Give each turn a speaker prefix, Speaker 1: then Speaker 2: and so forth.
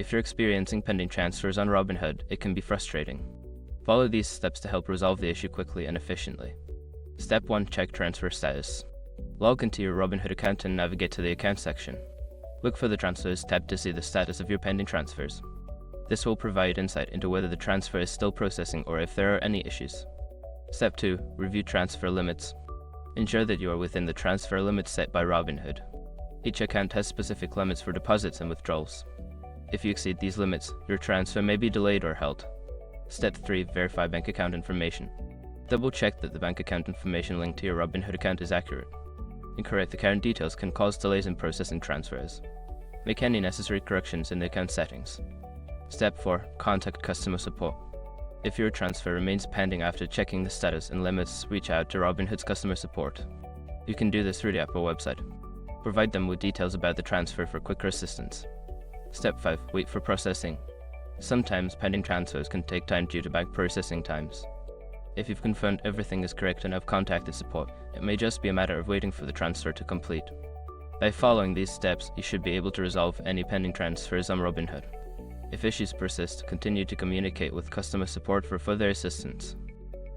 Speaker 1: If you're experiencing pending transfers on Robinhood, it can be frustrating. Follow these steps to help resolve the issue quickly and efficiently. Step 1. Check transfer status. Log into your Robinhood account and navigate to the Account section. Look for the Transfers tab to see the status of your pending transfers. This will provide insight into whether the transfer is still processing or if there are any issues. Step 2. Review transfer limits. Ensure that you are within the transfer limits set by Robinhood. Each account has specific limits for deposits and withdrawals. If you exceed these limits, your transfer may be delayed or held. Step 3. Verify bank account information. Double-check that the bank account information linked to your Robinhood account is accurate. Incorrect account details can cause delays in processing transfers. Make any necessary corrections in the account settings. Step 4. Contact customer support. If your transfer remains pending after checking the status and limits, reach out to Robinhood's customer support. You can do this through the app or website. Provide them with details about the transfer for quicker assistance. Step 5. Wait for processing. Sometimes pending transfers can take time due to bank processing times. If you've confirmed everything is correct and have contacted support, it may just be a matter of waiting for the transfer to complete. By following these steps, you should be able to resolve any pending transfers on Robinhood. If issues persist, continue to communicate with customer support for further assistance.